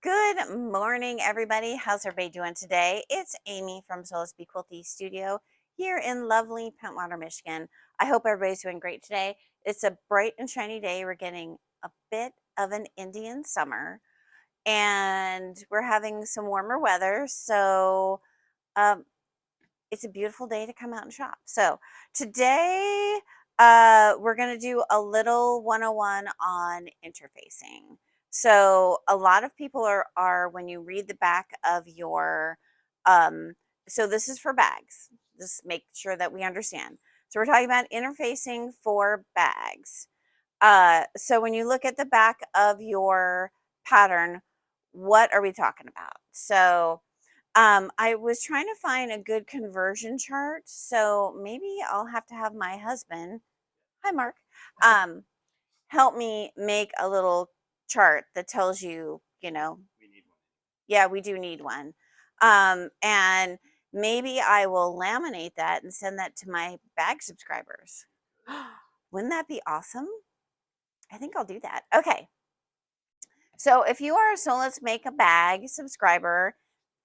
Good morning, everybody. How's everybody doing today? It's Amy from Quilty Studio here in lovely Pentwater, Michigan. I hope everybody's doing great today. It's a bright and shiny day. We're getting a bit of an Indian summer and we're having some warmer weather. So um, it's a beautiful day to come out and shop. So today we're going to do a little 101 on interfacing. So a lot of people are when you read the back of your, so this is for bags. Just make sure that we understand. So we're talking about interfacing for bags. So when you look at the back of your pattern, what are we talking about? So I was trying to find a good conversion chart, so maybe I'll have to have my husband, hi Mark, um, help me make a little chart that tells you, We need one. yeah, we do need one. And maybe I will laminate that and send that to my bag subscribers. Wouldn't that be awesome? I think I'll do that. Okay. So if you are a So Let's Make a Bag subscriber,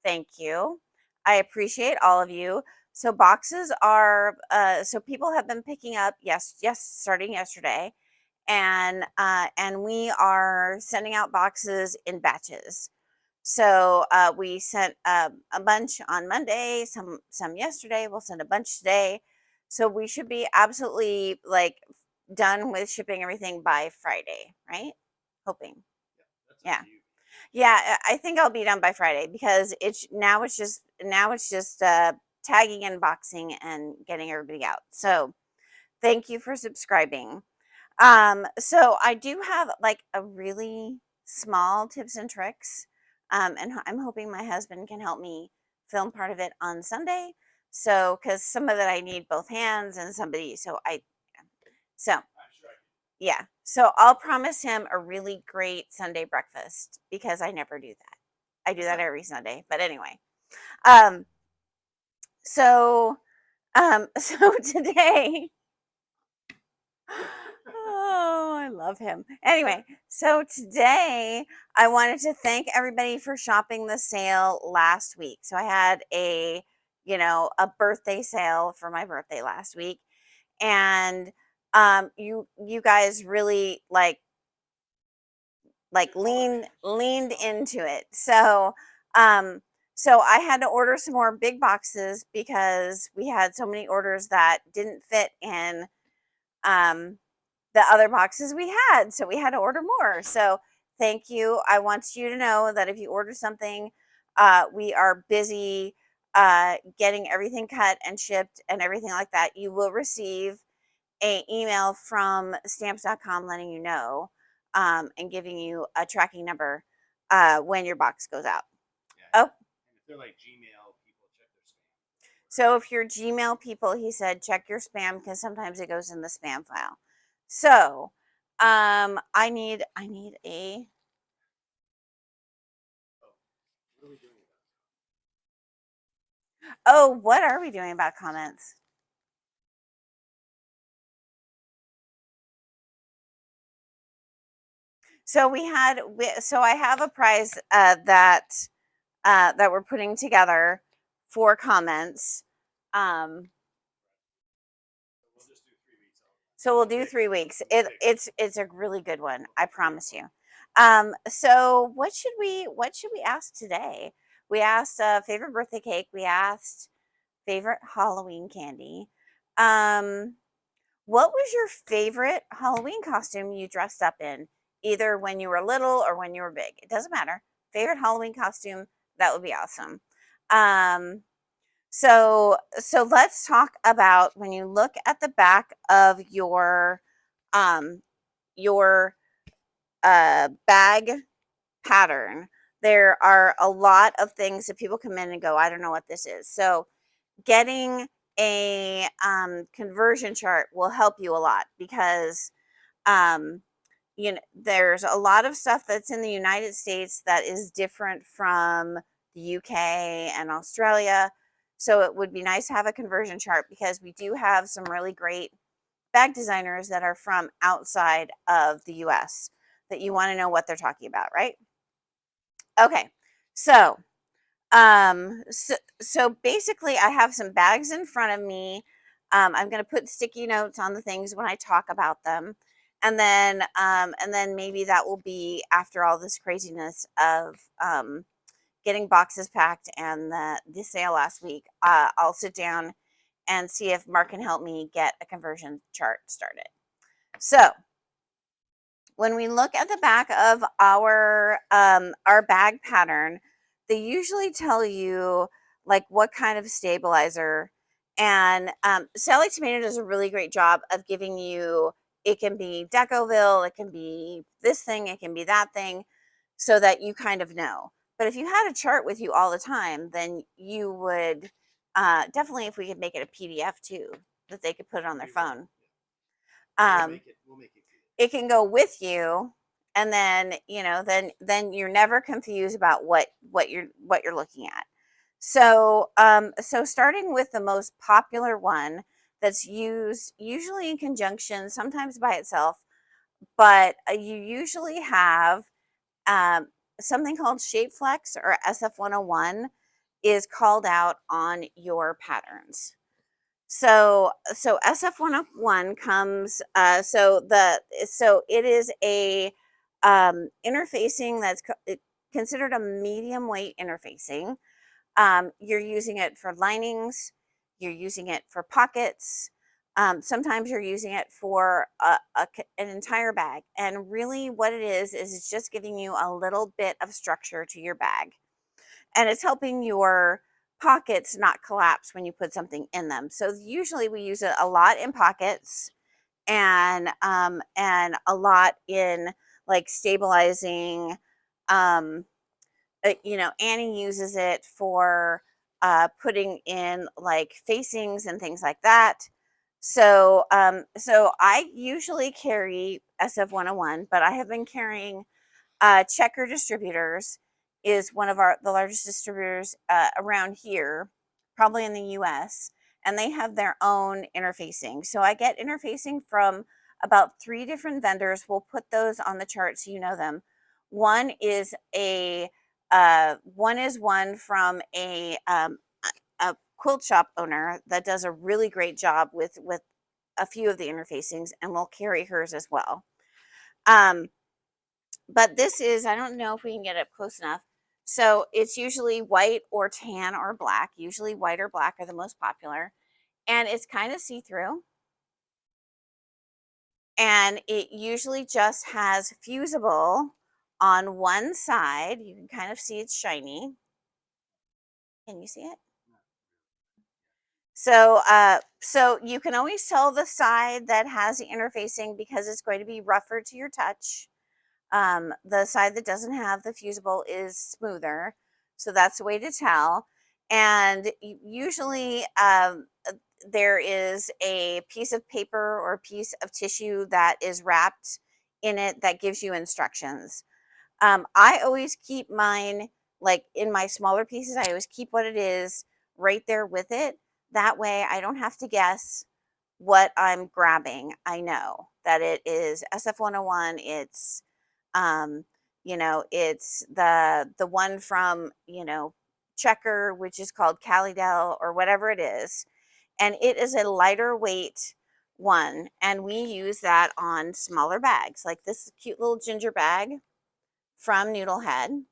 thank you. I appreciate all of you. So boxes are so people have been picking up starting yesterday, and we are sending out boxes in batches. So we sent a bunch on Monday, some yesterday. We'll send a bunch today. So we should be absolutely like done with shipping everything by Friday, right? Hoping. That's Yeah. up to you. Yeah, I think I'll be done by Friday because it's just tagging and boxing and getting everybody out. So thank you for subscribing. So I do have like a really small tips and tricks. And I'm hoping my husband can help me film part of it on Sunday. So because some of it I need both hands and somebody, so I'm sure I can. yeah. So I'll promise him a really great Sunday breakfast because I never do that. I do that every Sunday. But anyway. Um so so today oh, I love him. Anyway, so today I wanted to thank everybody for shopping the sale last week. So I had a birthday sale for my birthday last week, and you guys really leaned into it. So I had to order some more big boxes because we had so many orders that didn't fit in um the other boxes we had. So we had to order more. So thank you. I want you to know that if you order something, we are busy getting everything cut and shipped and everything like that. You will receive a email from stamps.com letting you know and giving you a tracking number when your box goes out. Yeah, Oh, and if they're like Gmail people, check their spam. so if you're Gmail people, he said check your spam because sometimes it goes in the spam file. So I need a Oh, what are we doing about it? oh, what are we doing about comments? So so I have a prize that we're putting together for comments. Um, So we'll just do 3 weeks. so we'll do 3 weeks. It's a really good one, I promise you. So what should we ask today? We asked favorite birthday cake. We asked favorite Halloween candy. Um, what was your favorite Halloween costume you dressed up in, either when you were little or when you were big? It doesn't matter. Favorite Halloween costume, that would be awesome. Um, so let's talk about when you look at the back of um your bag pattern, there are a lot of things that people come in and go, I don't know what this is. So getting a conversion chart will help you a lot because um, there's a lot of stuff that's in the United States that is different from the UK and Australia. So it would be nice to have a conversion chart because we do have some really great bag designers that are from outside of the US that you want to know what they're talking about, right? Okay, so so basically I have some bags in front of me. I'm going to put sticky notes on the things when I talk about them, and then maybe that will be after all this craziness of getting boxes packed and the sale last week. I'll sit down and see if Mark can help me get a conversion chart started. So when we look at the back of our bag pattern, they usually tell you like what kind of stabilizer. And Sally Tomato does a really great job of giving you. It can be Decoville, it can be this thing, it can be that thing, so that you kind of know. But if you had a chart with you all the time, then you would definitely, if we could make it a PDF too, that they could put it on their phone. We'll make it. It can go with you, and then then you're never confused about what you're looking at. So so starting with the most popular one that's used usually in conjunction, sometimes by itself, but you usually have um, something called shape flex, or SF101 is called out on your patterns. So SF101 comes so it is a interfacing that's considered a medium weight interfacing. You're using it for linings, you're using it for pockets. Sometimes you're using it for an entire bag. And really, what it is it's just giving you a little bit of structure to your bag. And it's helping your pockets not collapse when you put something in them. So usually we use it a lot in pockets, and a lot in like stabilizing. Um, Annie uses it for putting in like facings and things like that. So I usually carry SF101, but I have been carrying Checker Distributors is one of the largest distributors around here, probably in the U.S., and they have their own interfacing. So I get interfacing from about 3 different vendors. We'll put those on the chart so you know them. One is one from a quilt shop owner that does a really great job with a few of the interfacings, and we'll carry hers as well. But this is, I don't know if we can get it close enough. So it's usually white or tan or black. Usually white or black are the most popular. And it's kind of see-through. And it usually just has fusible on one side. You can kind of see it's shiny. Can you see it? So you can always tell the side that has the interfacing because it's going to be rougher to your touch. The side that doesn't have the fusible is smoother. So that's the way to tell. And usually there is a piece of paper or a piece of tissue that is wrapped in it that gives you instructions. I always keep mine like in my smaller pieces. I always keep what it is right there with it. That way I don't have to guess what I'm grabbing. I know that it is SF101. It's it's the one from Checker, which is called Calidel or whatever it is, and it is a lighter weight one, and we use that on smaller bags like this cute little ginger bag from Noodlehead.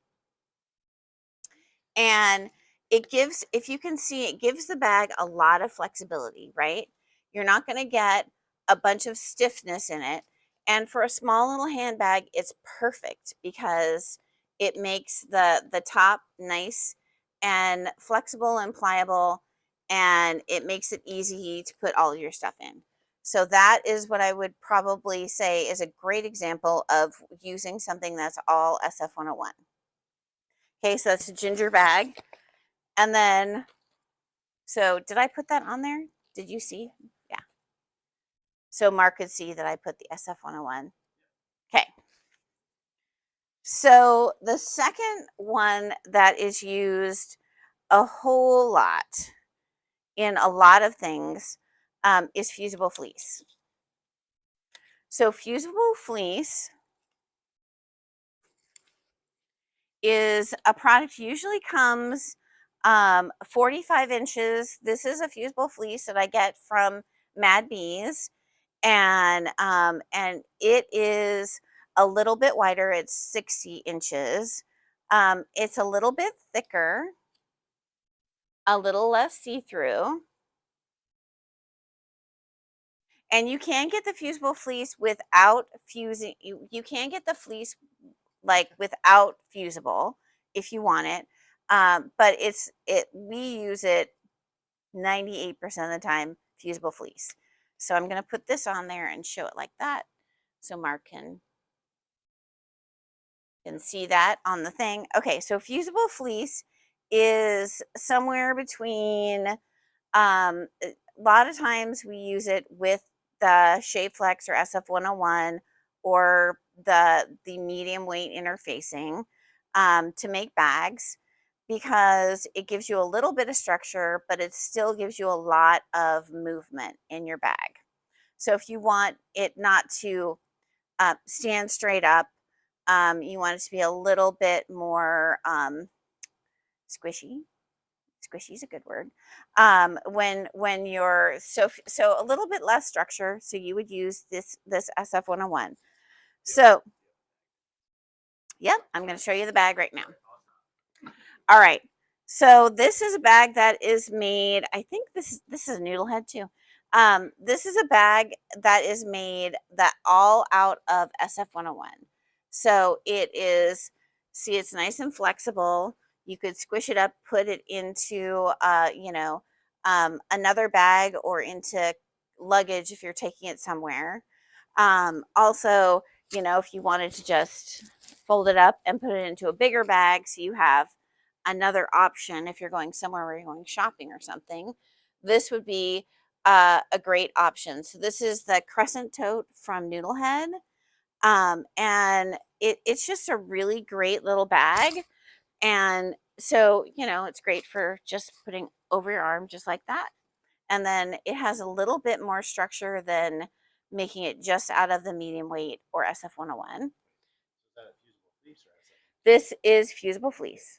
And it gives, if you can see, it gives the bag a lot of flexibility, right? You're not going to get a bunch of stiffness in it. And for a small little handbag, it's perfect because it makes the top nice and flexible and pliable, and it makes it easy to put all your stuff in. So that is what I would probably say is a great example of using something that's all SF101. Okay, so that's a ginger bag. And then, so did I put that on there? Did you see? Yeah. So Mark could see that I put the SF101. Okay. So the second one that is used a whole lot in a lot of things is Fusible Fleece. So Fusible Fleece is a product usually comes 45 inches. This is a fusible fleece that I get from Mad Bees, and it is a little bit wider. It's 60 inches. It's a little bit thicker, a little less see-through, and you can get the fusible fleece without fusing. You can get the fleece like without fusible if you want it, but we use it 98% of the time fusible fleece. So I'm going to put this on there and show it like that so Mark can see that on the thing. Okay, so fusible fleece is somewhere between a lot of times we use it with the Shape Flex or SF101 or the medium weight interfacing to make bags, because it gives you a little bit of structure, but it still gives you a lot of movement in your bag. So if you want it not to stand straight up, you want it to be a little bit more squishy. Squishy is a good word. When you're so a little bit less structure, so you would use this SF101. So yep, I'm going to show you the bag right now. All right. So this is a bag that is made, I think this is a noodle head too. This is a bag that is made that all out of SF101. So it is, see, it's nice and flexible. You could squish it up, put it into, another bag or into luggage if you're taking it somewhere. Also, if you wanted to just fold it up and put it into a bigger bag, so you have another option if you're going somewhere where you're going shopping or something, this would be a great option. So this is the Crescent Tote from Noodlehead, and it's just a really great little bag. And so it's great for just putting over your arm just like that. And then it has a little bit more structure than making it just out of the medium weight or SF101. This is fusible fleece.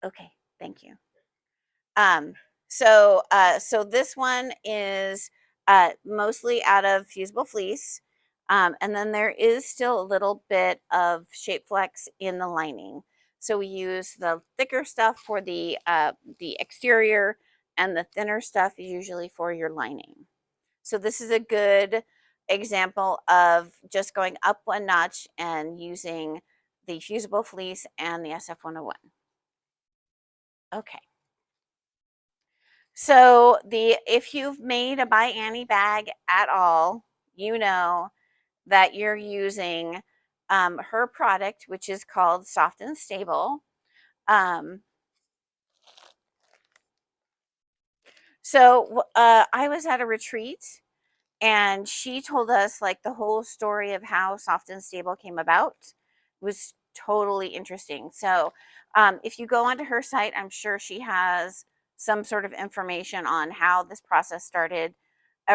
Okay, thank you. So this one is mostly out of fusible fleece. And then there is still a little bit of Shape Flex in the lining. So we use the thicker stuff for the exterior, and the thinner stuff is usually for your lining. So this is a good example of just going up one notch and using the fusible fleece and the SF101. Okay. So if you've made a byAnnie bag at all, you know that you're using her product, which is called Soft and Stable. I was at a retreat, and she told us like the whole story of how Soft and Stable came about. It was totally interesting. So if you go onto her site, I'm sure she has some sort of information on how this process started.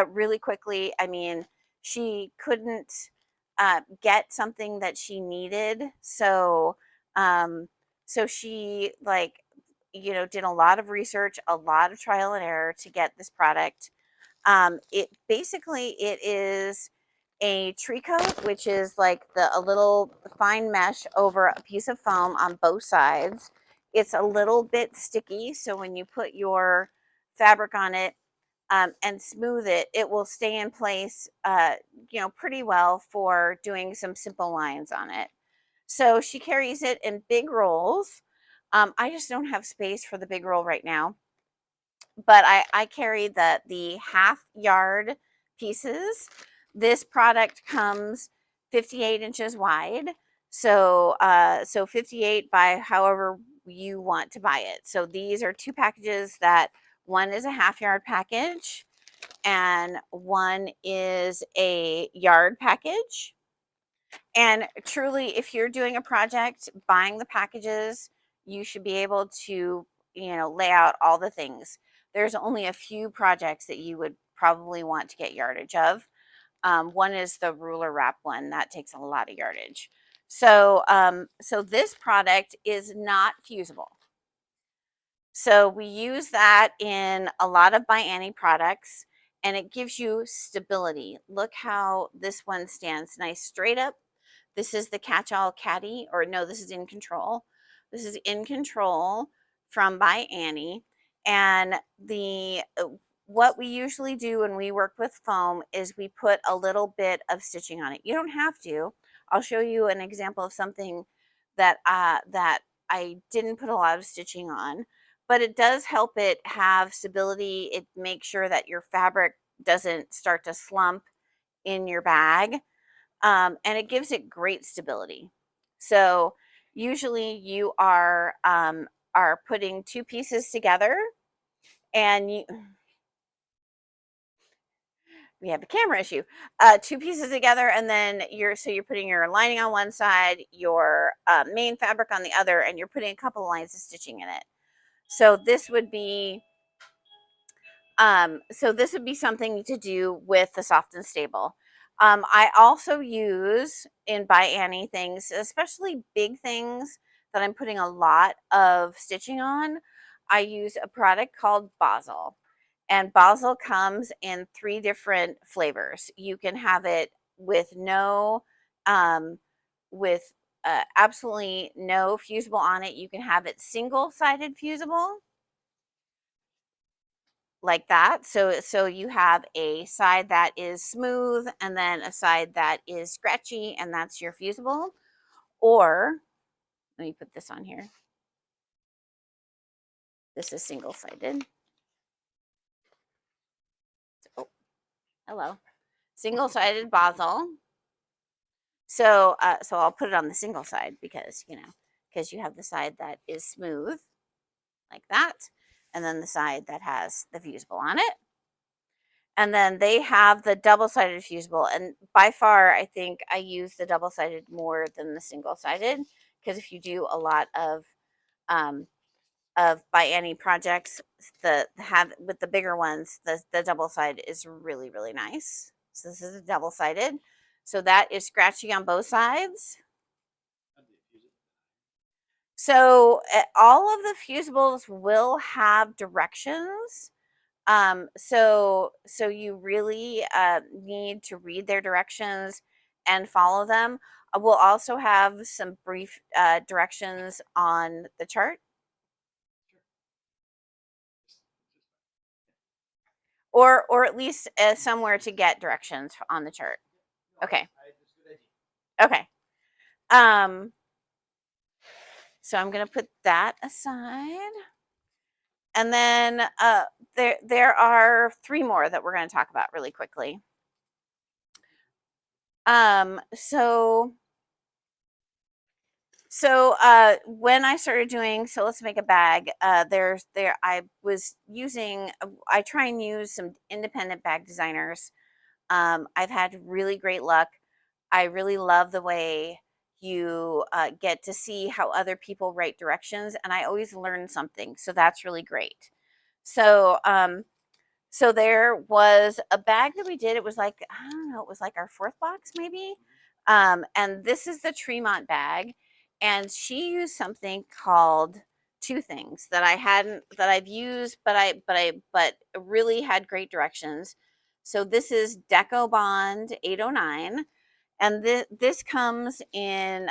Really quickly, I mean, she couldn't get something that she needed, so she did a lot of research, a lot of trial and error to get this product. It is a tree coat, which is like a little fine mesh over a piece of foam on both sides. It's a little bit sticky, so when you put your fabric on it and smooth it, it will stay in place, pretty well for doing some simple lines on it. So she carries it in big rolls. I just don't have space for the big roll right now, but I carry the half yard pieces. This product comes 58 inches wide. So 58 by however you want to buy it. So these are two packages. That one is a half yard package and one is a yard package. And truly, if you're doing a project, buying the packages, you should be able to, lay out all the things. There's only a few projects that you would probably want to get yardage of. One is the ruler wrap one that takes a lot of yardage. So, so this product is not fusible. So we use that in a lot of byAnnie products, and it gives you stability. Look how this one stands nice straight up. This is the catch-all caddy, or no, this is In Control. This is In Control from byAnnie. And the what we usually do when we work with foam is we put a little bit of stitching on it. You don't have to. I'll show you an example of something that that I didn't put a lot of stitching on, but it does help it have stability. It makes sure that your fabric doesn't start to slump in your bag, and it gives it great stability. So usually you are putting two pieces together, and we have a camera issue. Two pieces together, and then you're putting your lining on one side, your main fabric on the other, and you're putting a couple of lines of stitching in it. So this would be something to do with the soft and stable. I also use in byAnnie things, especially big things that I'm putting a lot of stitching on. I use a product called Basil, and Basil comes in 3 different flavors. You can have it with no, with absolutely no fusible on it. You can have it single-sided fusible, like that. So you have a side that is smooth and then a side that is scratchy, and that's your fusible. Or let me put this on here. This is single-sided. Oh, hello. Single-sided Basil. So so I'll put it on the single side because, because you have the side that is smooth like that, and then the side that has the fusible on it. And then they have the double-sided fusible, and by far I think I use the double-sided more than the single-sided, because if you do a lot of byAnnie projects, with the bigger ones, the double side is really, really nice. So this is a double-sided, so that is scratchy on both sides. So all of the fusibles will have directions. So you really need to read their directions and follow them. We'll also have some brief directions on the chart, or at least somewhere to get directions on the chart. Okay. Okay. So I'm gonna put that aside, and then there are 3 more that we're going to talk about really quickly. So when I started doing So Let's Make a Bag, I was using, I try and use some independent bag designers. I've had really great luck. I really love the way you get to see how other people write directions, and I always learn something. So that's really great. So so there was a bag that we did. It was like, I don't know, it was like our 4th box maybe. And this is the Tremont bag. And she used something called 2 things that I've used, but really had great directions. So this is Decobond 809. And this comes in,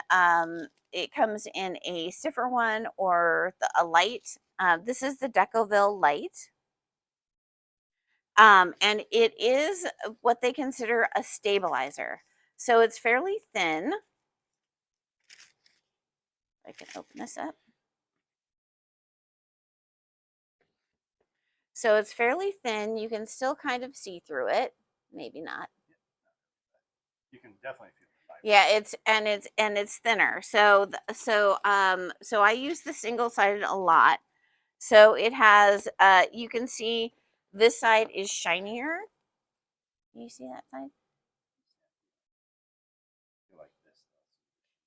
it comes in a stiffer one or a light. This is the Decoville light. And it is what they consider a stabilizer. So it's fairly thin. I can open this up. So it's fairly thin. You can still kind of see through it. Maybe not. You can definitely feel the Yeah, it's thinner. So so I use the single-sided a lot. So it has you can see this side is shinier. Can you see that side? like this.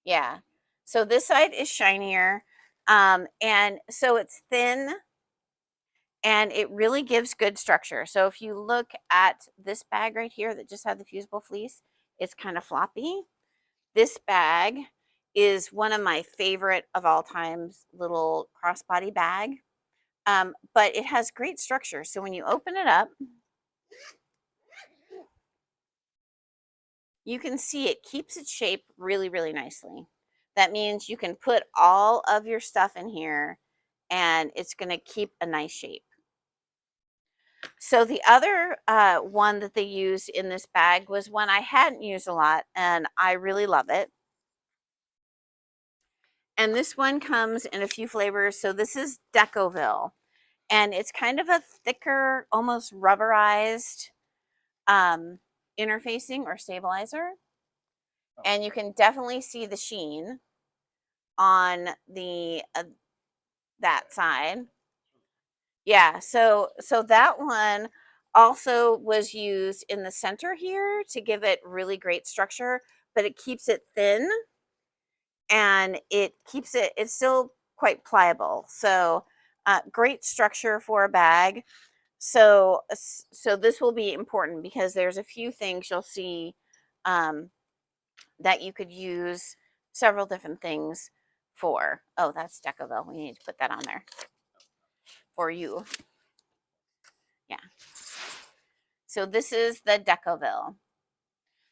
Yeah. So this side is shinier. And so it's thin, and it really gives good structure. So if you look at this bag right here that just had the fusible fleece, it's kind of floppy. This bag is one of my favorite of all times little crossbody bag, but it has great structure. So when you open it up, you can see it keeps its shape really, really nicely. That means you can put all of your stuff in here and it's going to keep a nice shape. So the other one that they used in this bag was one I hadn't used a lot, and I really love it. And this one comes in a few flavors. So this is Decoville, and it's kind of a thicker, almost rubberized interfacing or stabilizer. And you can definitely see the sheen on the that side. Yeah, so that one also was used in the center here to give it really great structure, but it keeps it thin and it's still quite pliable. So great structure for a bag. So this will be important because there's a few things you'll see that you could use several different things for. Oh, that's Decoville. We need to put that on there for you. Yeah. So this is the Decoville.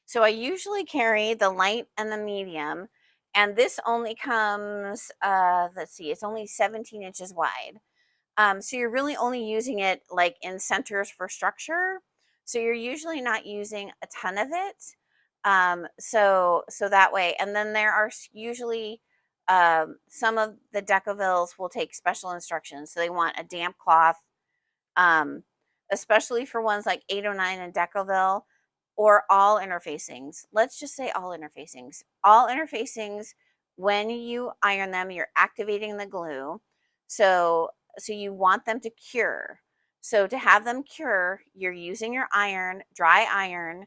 So I usually carry the light and the medium, and this only comes, let's see, it's only 17 inches wide. So you're really only using it like in centers for structure. So you're usually not using a ton of it. So that way, and then there are usually some of the Decovilles will take special instructions. So they want a damp cloth, um, especially for ones like 809 and Decoville, or all interfacings. Let's just say all interfacings. All interfacings, when you iron them, you're activating the glue. So you want them to cure. So to have them cure, you're using your iron, dry iron,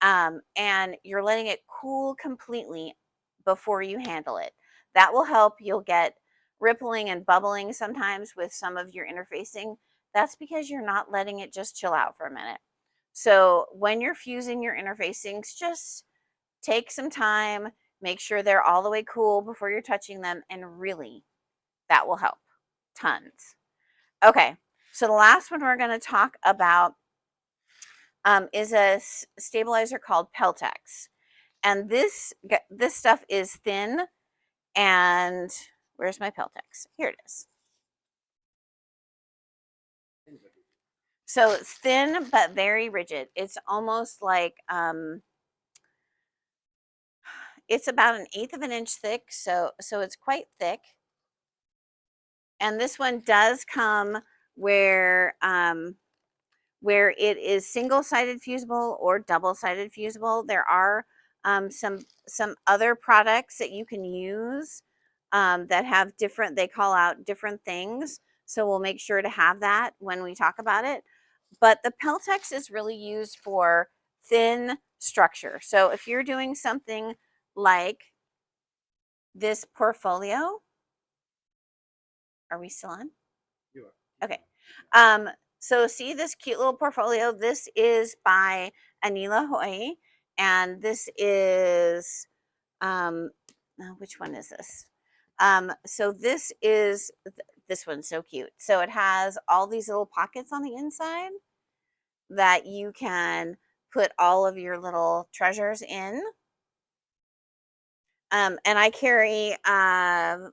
and you're letting it cool completely before you handle it. That will help. You'll get rippling and bubbling sometimes with some of your interfacing. That's because you're not letting it just chill out for a minute. So when you're fusing your interfacings, just take some time, make sure they're all the way cool before you're touching them, and really, that will help tons. Okay, so the last one we're going to talk about is a stabilizer called Peltex. And this stuff is thin, and where's my Peltex? Here it is. So it's thin but very rigid. It's almost like it's about 1/8 of an inch thick, so it's quite thick. And this one does come where it is single-sided fusible or double-sided fusible. There are some other products that you can use that have different, they call out different things. So we'll make sure to have that when we talk about it. But the Peltex is really used for thin structure. So if you're doing something like this portfolio, are we still on? You are. Okay. So see this cute little portfolio. This is by Anila, and this is which one is this? So this is this one's so cute. So it has all these little pockets on the inside that you can put all of your little treasures in. And I carry,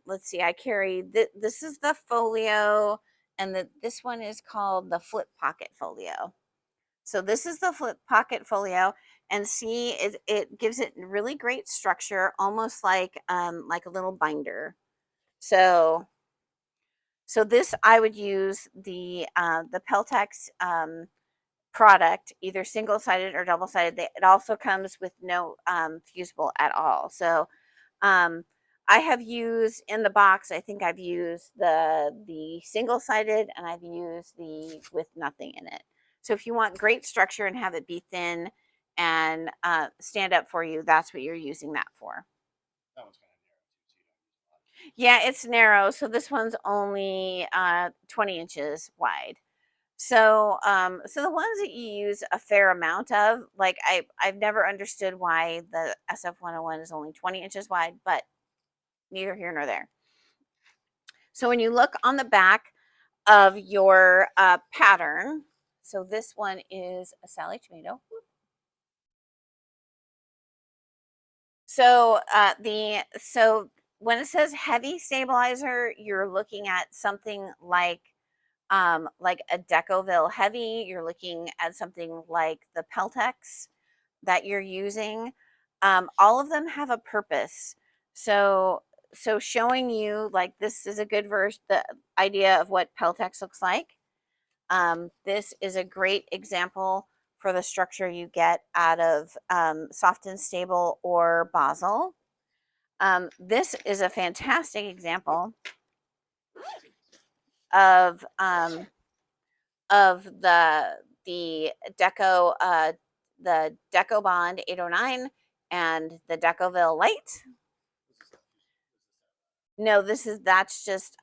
let's see, I carry, this is the folio, and this one is called the flip pocket folio. So this is the flip pocket folio, and see, it gives it really great structure, almost like a little binder. So this, I would use the Peltex product, either single-sided or double-sided. It also comes with no fusible at all. So I have used in the box, I think I've used the single-sided, and I've used the with nothing in it. So if you want great structure and have it be thin and stand up for you, that's what you're using that for. That one's kind of narrow too, so you don't use a lot. Yeah, it's narrow. So this one's only 20 inches wide. So so the ones that you use a fair amount of, like I've never understood why the SF-101 is only 20 inches wide, but neither here nor there. So when you look on the back of your pattern, so this one is a Sally tomato. So so when it says heavy stabilizer, you're looking at something like a Decoville heavy. You're looking at something like the Peltex that you're using. All of them have a purpose. So so showing you like this is a good verse, the idea of what Peltex looks like. This is a great example for the structure you get out of Soft and Stable or Basil. This is a fantastic example of the the Decobond 809 and the Decoville Light. No, that's just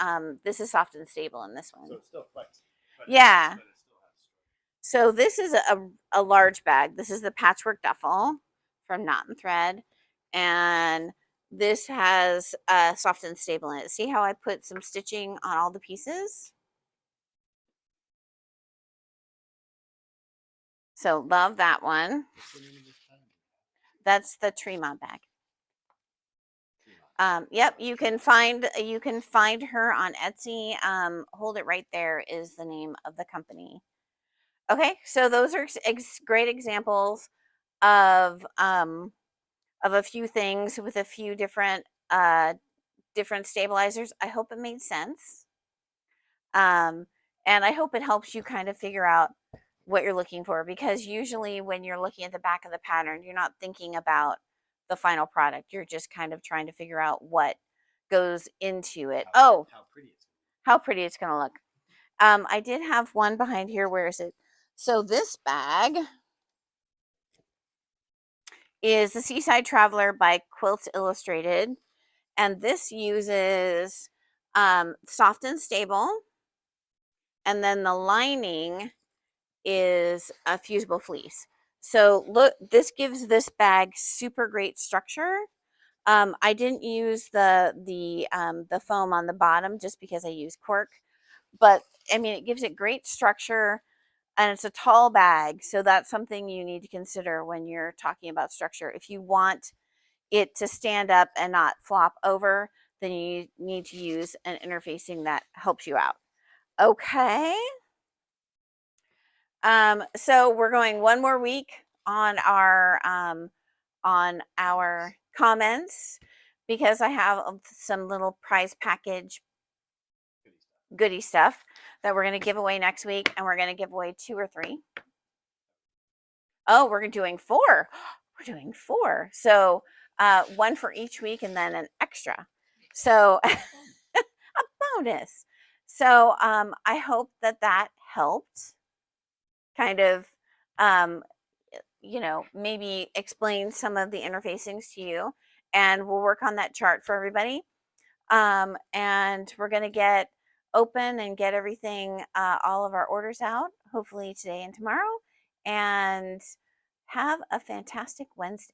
this is Soft and Stable in this one. So it's still flexible. Yeah. But it still has strength. So this is a large bag. This is the patchwork duffel from Knot and Thread, and this has Soft and Stable in it. See how I put some stitching on all the pieces? So love that one. What's the name of this pattern? That's the Tremont bag. Yep, you can find her on Etsy. Hold It Right There is the name of the company. Okay, so those are great examples of a few things with a few different stabilizers. I hope it made sense. And I hope it helps you kind of figure out what you're looking for, because usually when you're looking at the back of the pattern, you're not thinking about the final product. You're just kind of trying to figure out what goes into it. How pretty it's how pretty it's going to look. I did have one behind here. Where is it? So this bag is the Seaside Traveler by Quilts Illustrated, and this uses Soft and Stable, and then the lining is a fusible fleece. So look, this gives this bag super great structure. I didn't use the foam on the bottom just because I use cork, but I mean, it gives it great structure, and it's a tall bag. So that's something you need to consider when you're talking about structure. If you want it to stand up and not flop over, then you need to use an interfacing that helps you out. Okay. So we're going one more week on our comments, because I have some little prize package goodie stuff that we're going to give away next week, and we're going to give away 2 or 3. Oh, we're doing 4. We're doing 4. So 1 for each week, and then an extra. So a bonus. So I hope that helped kind of maybe explain some of the interfacings to you, and we'll work on that chart for everybody. And we're going to get open and get everything, all of our orders out, hopefully today and tomorrow, and have a fantastic Wednesday.